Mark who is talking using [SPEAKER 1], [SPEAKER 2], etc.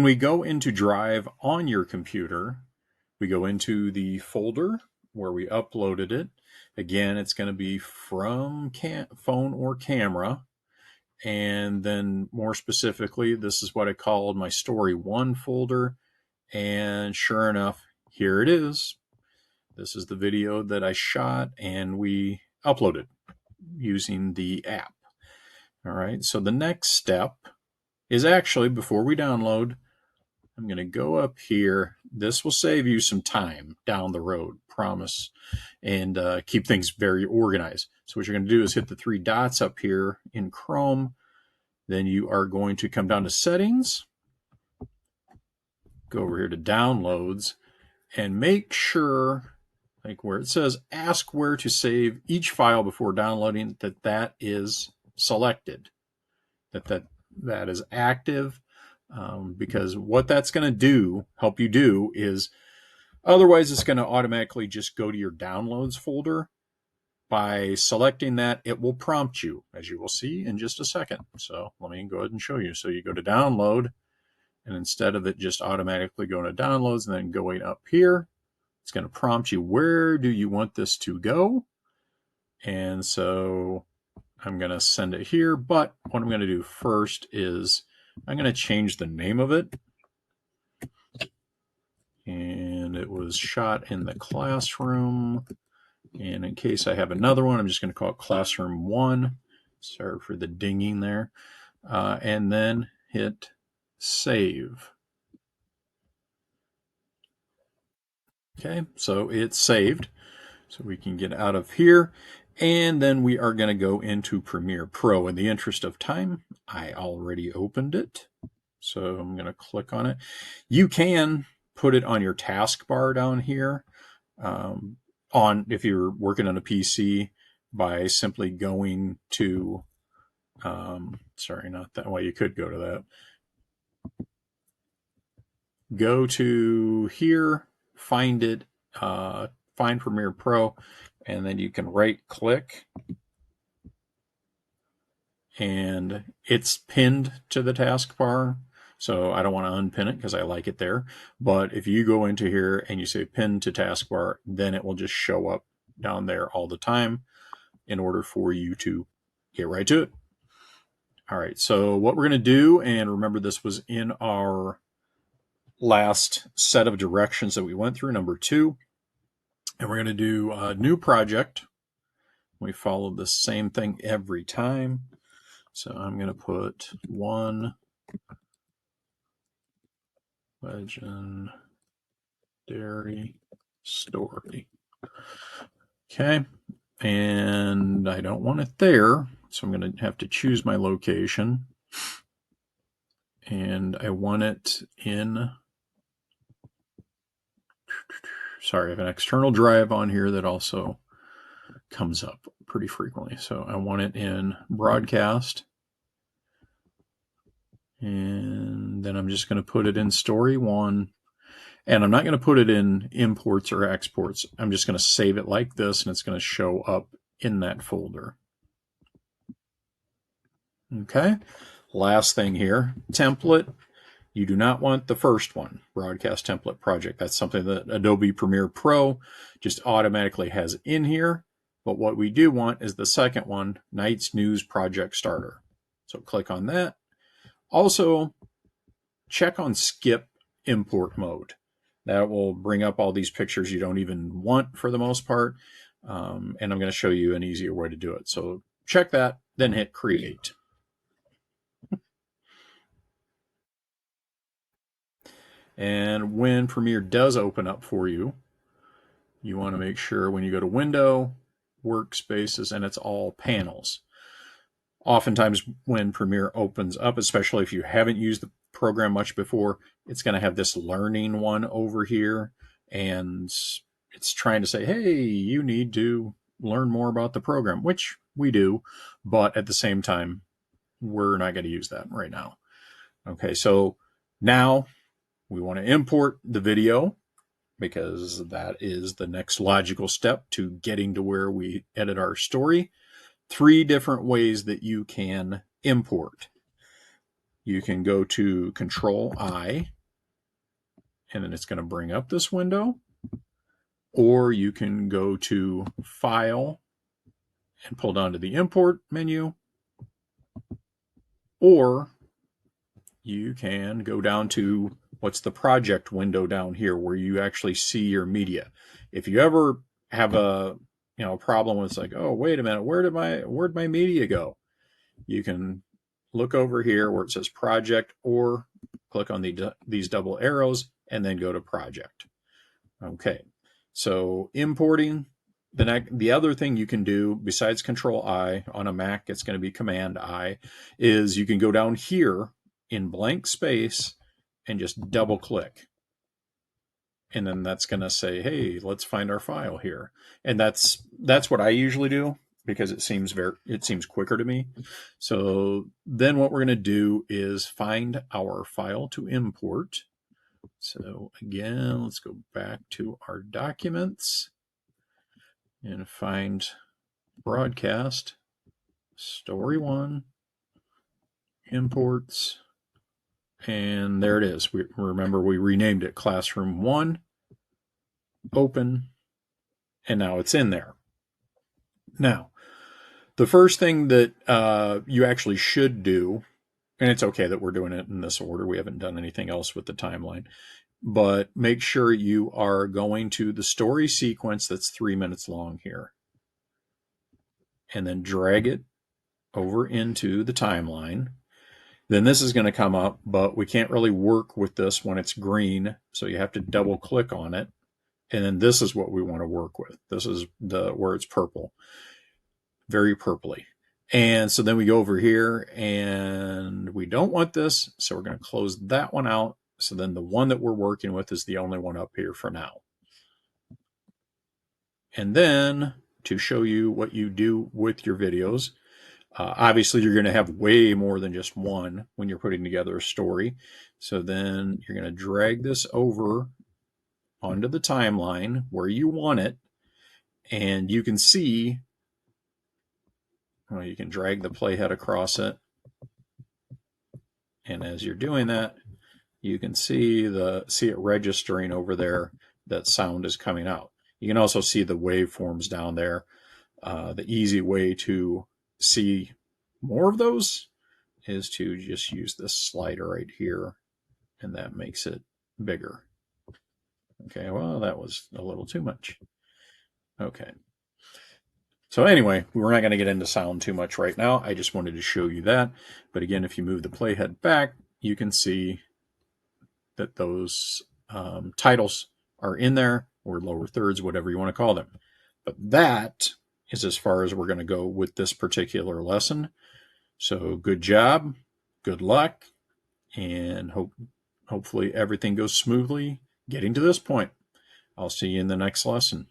[SPEAKER 1] When we go into Drive on your computer, we go into the folder where we uploaded it. Again, it's going to be from phone or camera. And then more specifically, this is what I called my Story 1 folder. And sure enough, here it is. This is the video that I shot and we uploaded using the app. All right, so the next step is actually, before we download, I'm going to go up here. This will save you some time down the road, promise, and keep things very organized. So what you're going to do is hit the three dots up here in Chrome. Then you are going to come down to Settings, go over here to Downloads, and make sure, like where it says ask where to save each file before downloading, that is selected, that is active, because what that's going to help you do is, otherwise it's going to automatically just go to your downloads folder. By selecting that, it will prompt you, as you will see in just a second. So let me go ahead and show you. So you go to download, and instead of it just automatically going to downloads and then going up here, it's going to prompt you, where do you want this to go? And so I'm going to send it here, but what I'm going to do first is I'm going to change the name of it. And it was shot in the classroom. And in case I have another one, I'm just going to call it Classroom 1. Sorry for the dinging there. And then hit Save. Okay, so it's saved. So we can get out of here. And then we are going to go into Premiere Pro. In the interest of time, I already opened it. So I'm going to click on it. You can put it on your taskbar down here. If you're working on a PC, by simply going to, sorry, not that way. You could go to that. Go to here, find it, find Premiere Pro, and then you can right click, and it's pinned to the taskbar. So I don't want to unpin it because I like it there. But if you go into here and you say pin to taskbar, then it will just show up down there all the time in order for you to get right to it. All right, so what we're going to do, and remember this was in our last set of directions that we went through, number 2, and we're going to do a new project. We follow the same thing every time. So I'm going to put one legendary story. Okay, and I don't want it there, so I'm going to have to choose my location. And I want it in, sorry, I have an external drive on here that also comes up pretty frequently. So I want it in broadcast. And then I'm just going to put it in story 1. And I'm not going to put it in imports or exports. I'm just going to save it like this, and it's going to show up in that folder. Okay. Last thing here, template. You do not want the first one, broadcast template project. That's something that Adobe Premiere Pro just automatically has in here. But what we do want is the second one, Night's News Project Starter. So click on that. Also, check on skip import mode. That will bring up all these pictures you don't even want for the most part. And I'm going to show you an easier way to do it. So check that, then hit create. And when Premiere does open up for you, you want to make sure when you go to Window, Workspaces, and it's all panels. Oftentimes when Premiere opens up, especially if you haven't used the program much before, it's going to have this learning one over here, and it's trying to say, hey, you need to learn more about the program, which we do, but at the same time, we're not going to use that right now. Okay, so now we want to import the video because that is the next logical step to getting to where we edit our story. 3 different ways that you can import. you can go to Control I, and then it's going to bring up this window. Or you can go to File and pull down to the Import menu. Or you can go down to what's the project window down here where you actually see your media. If you ever have a problem with, it's like, oh, wait a minute, where'd my media go? You can look over here where it says project, or click on these double arrows and then go to project. Okay, so importing, the other thing you can do besides Control I on a Mac, it's going to be Command I, is you can go down here in blank space and just double click. And then that's going to say, hey, let's find our file here. And that's what I usually do because it seems quicker to me. So then what we're going to do is find our file to import. So again, let's go back to our documents and find broadcast, story 1, imports, and there it is. Remember we renamed it Classroom 1, open, and now it's in there. Now, the first thing that you actually should do, and it's okay that we're doing it in this order, we haven't done anything else with the timeline, but make sure you are going to the story sequence that's 3 minutes long here. And then drag it over into the timeline. Then this is going to come up, but we can't really work with this when it's green, so you have to double click on it. And then this is what we want to work with. This is where it's purple, very purpley. And so then we go over here and we don't want this, so we're going to close that one out. So then the one that we're working with is the only one up here for now. And then to show you what you do with your videos, obviously you're going to have way more than just one when you're putting together a story. So then you're going to drag this over onto the timeline where you want it. And you can see, well, you can drag the playhead across it. And as you're doing that, you can see it registering over there that sound is coming out. You can also see the waveforms down there. The easy way to see more of those is to just use this slider right here, and that makes it bigger. Okay, well, that was a little too much. Okay. So anyway, we're not going to get into sound too much right now. I just wanted to show you that. But again, if you move the playhead back, you can see that those titles are in there, or lower thirds, whatever you want to call them. But that is as far as we're going to go with this particular lesson. So good job, good luck, and hopefully everything goes smoothly getting to this point. I'll see you in the next lesson.